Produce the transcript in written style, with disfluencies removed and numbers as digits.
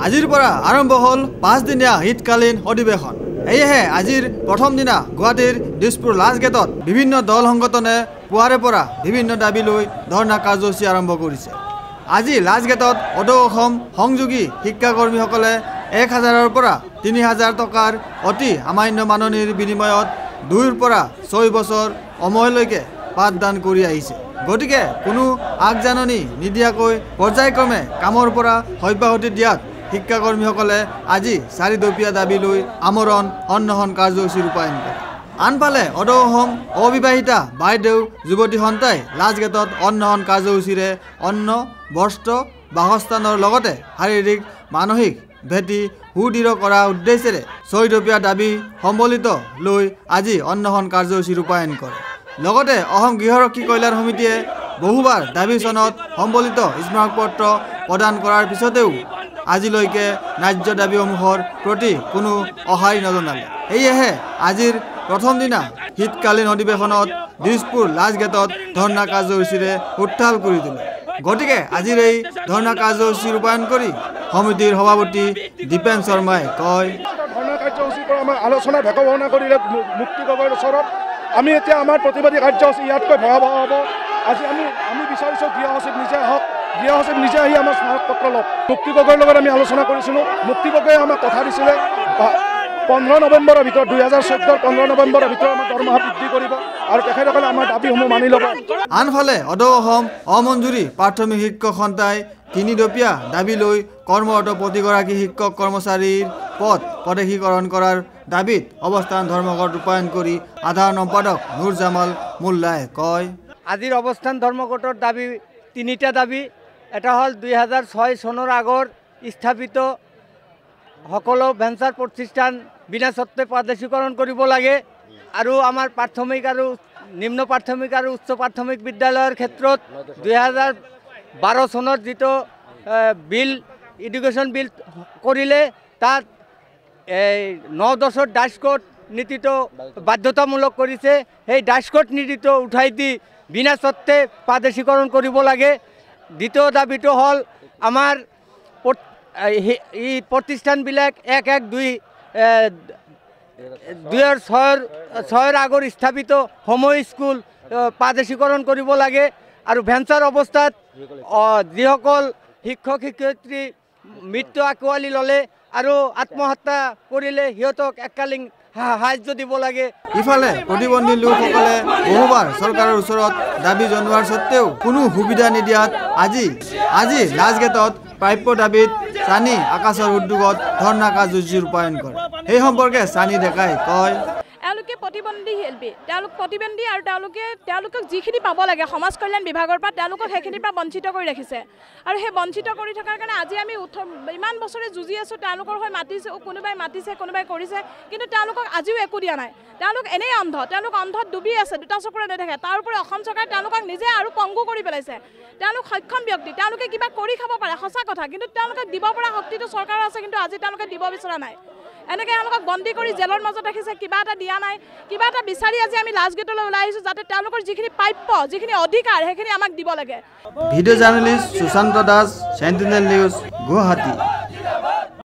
আজিৰ পৰা আৰম্ভ হ'ল 5 দিনীয়া শীতকালীন অধিৱেশন। এয়েহে আজিৰ প্ৰথম দিনা গুৱাহাটীৰ দিছপুৰ লাষ্ট গেটত বিভিন্ন দল সংগঠনে পুৱাৰে পৰা বিভিন্ন দাবী লৈ ধৰ্ণা কাৰ্যসূচী আৰম্ভ কৰিছে। আজি লাষ্ট গেটত অদৌ অসম সংযোগী শিক্ষাকৰ্মীসকলে 1000ৰ পৰা 3000 টকাৰ অতি সামান্য মাননিৰ বিনিময়ত 2ৰ পৰা 6 বছৰ সময়লৈকে পাঠদান কৰি আহিছে। গতিকে কোনো আগজাননী নিদিয়াকৈ পৰ্যায়ক্ৰমে কামৰ পৰা অব্যাহতি দিয়াত শিক্ষাকৰ্মীসকলে আজি 4 দপীয়া দাবী লৈ আমৰণ অনশন কাৰ্যসূচী ৰূপায়ণ কৰে। আনফালে অদৌ অসম অবিবাহিতা বাইদেউ যুৱতী সন্থাই লাষ্ট গেটত অনশন কাৰ্যসূচীৰে অন্ন বস্ত্ৰ বাসস্থানৰ লগতে শাৰীৰিক মানসিক ভেটি সুদৃঢ় কৰাৰ উদ্দেশ্যেৰে 6 দপীয়া দাবী সম্বলিত লৈ আজি অনশন কাৰ্যসূচী ৰূপায়ণ কৰে। লগতে অসম গৃহৰক্ষী কল্যাণ সমিতিয়ে বহুবাৰ দাবী চনত সম্বলিত স্মাৰকপত্ৰ প্ৰদান কৰাৰ পিছতেও আজিলৈকে ন্যায্য দাবীসমূহৰ প্ৰতি কোনো অহাই নজনালে। সেয়েহে আজিৰ প্ৰথম দিনা শীতকালীন অধিৱেশনত দিছপুৰ লাষ্ট গেটত ধৰ্ণা কাৰ্যসূচীৰে উত্তাল কৰি তোলে। গতিকে আজিৰ এই ধৰ্ণা কাৰ্যসূচী ৰূপায়ণ কৰি সমিতিৰ সভাপতি দীপেন শৰ্মাই কয়, ধৰ্ণা কাৰ্যসূচীৰ পৰা আমাৰ আলোচনা ভেকভাৱনা কৰিলে মুক্তি গগৈৰ ওচৰত আমি এতিয়া আমাৰ প্ৰতিবাদী কাৰ্যসূচী ইয়াতকৈ ভয়াৱহ হ'ব। আজি আমি বিচাৰিছোঁ গৃহ সচিব নিজে আহক, গৃহ সচিব নিজে আহি আমাৰ স্মাৰকপত্ৰ লওক। মুক্তি গগৈৰ লগত আমি আলোচনা কৰিছিলোঁ। মুক্তি গগৈয়ে আমাক কথা দিছিলে 15 নৱেম্বৰৰ ভিতৰত 2014 15 নৱেম্বৰৰ ভিতৰত আমাৰ দৰমহা বৃদ্ধি কৰিব আৰু তেখেতসকলে আমাৰ দাবীসমূহ মানি ল'ব। আনফালে অদৌ অসম অমঞ্জুৰী প্ৰাথমিক শিক্ষক সন্থাই 3 দপীয়া দাবী লৈ কৰ্মৰত প্ৰতিগৰাকী শিক্ষক কৰ্মচাৰীৰ পদ প্ৰদেশীকৰণ কৰাৰ দাবীত অৱস্থান ধৰ্মঘট ৰূপায়ণ কৰি সাধাৰণ সম্পাদক নুৰ জামাল মোল্লাই কয়, আজিৰ অৱস্থান ধৰ্মঘটৰ দাবী 3টা দাবী। এটা হ'ল 2006 চনৰ আগৰ স্থাপিত সকলো ভেঞ্চাৰ প্ৰতিষ্ঠান বিনা চৰ্তে প্ৰাদেশিকৰণ কৰিব লাগে আৰু আমাৰ প্ৰাথমিক আৰু নিম্ন প্ৰাথমিক আৰু উচ্চ প্ৰাথমিক বিদ্যালয়ৰ ক্ষেত্ৰত 2012 চনৰ যিটো বিল এডুকেশ্যন বিল কৰিলে তাত 9-10ৰ ডাছকোড নীতিটো বাধ্যতামূলক কৰিছে। সেই ডাছকোড নীতিটো উঠাই দি বিনা চৰ্তে প্ৰাদেশিকৰণ কৰিব লাগে। দ্বিতীয় দাবীটো হ'ল আমাৰ এই প্ৰতিষ্ঠানবিলাক 2006ৰ আগৰ স্থাপিত হোম স্কুল প্ৰাদেশিকৰণ কৰিব লাগে আৰু ভেঞ্চাৰ অৱস্থাত যিসকল শিক্ষক শিক্ষয়িত্ৰী মৃত্যু আঁকোৱালি ল'লে আৰু আত্মহত্যা কৰিলে সিহঁতক এককালীন সাহায্য দিব লাগে। ইফালে প্ৰতিবন্ধী লোকসকলে বহুবাৰ চৰকাৰৰ ওচৰত দাবী জনোৱাৰ স্বত্তেও কোনো সুবিধা নিদিয়াত আজি লাষ্ট গেটত প্ৰাপ্য দাবীত চানি আকাশৰ উদ্যোগত ধৰ্ণা কাৰ্যসূচী ৰূপায়ণ কৰে। সেই সম্পৰ্কে চানি ডেকাই কয়, তেওঁলোকে প্ৰতিবন্ধী শিল্পী, তেওঁলোক প্ৰতিবন্ধী আৰু তেওঁলোকক যিখিনি পাব লাগে সমাজ কল্যাণ বিভাগৰ পৰা তেওঁলোকক সেইখিনিৰ পৰা বঞ্চিত কৰি ৰাখিছে আৰু সেই বঞ্চিত কৰি থকাৰ কাৰণে আজি আমি ইমান বছৰে যুঁজি আছোঁ। তেওঁলোকৰ হৈ মাতিছে, কোনোবাই মাতিছে, কোনোবাই কৰিছে, কিন্তু তেওঁলোকক আজিও একো দিয়া নাই। তেওঁলোক এনেই অন্ধ, তেওঁলোক অন্ধত ডুবি আছে, 2টা চকুৰে নেদেখে। তাৰ উপৰি অসম চৰকাৰে তেওঁলোকক নিজে আৰু পংগু কৰি পেলাইছে। তেওঁলোক সক্ষম ব্যক্তি, তেওঁলোকে কিবা কৰি খাব পাৰে, সঁচা কথা, কিন্তু তেওঁলোকে দিব পৰা শক্তিটো চৰকাৰৰ আছে, কিন্তু আজি তেওঁলোকে দিব বিচৰা নাই। এনেকৈ তেওঁলোকক বন্দী কৰি জেলৰ মাজত ৰাখিছে, কিবা এটা দিয়া নাই। কিবা এটা বিচাৰি আজি আমি লাষ্ট গেটলৈ ওলাই আহিছোঁ যাতে তেওঁলোকৰ যিখিনি প্ৰাপ্য, যিখিনি অধিকাৰ সেইখিনি আমাক দিব লাগে। Video' journalist Sushanta Das, Sentinel news, Guwahati.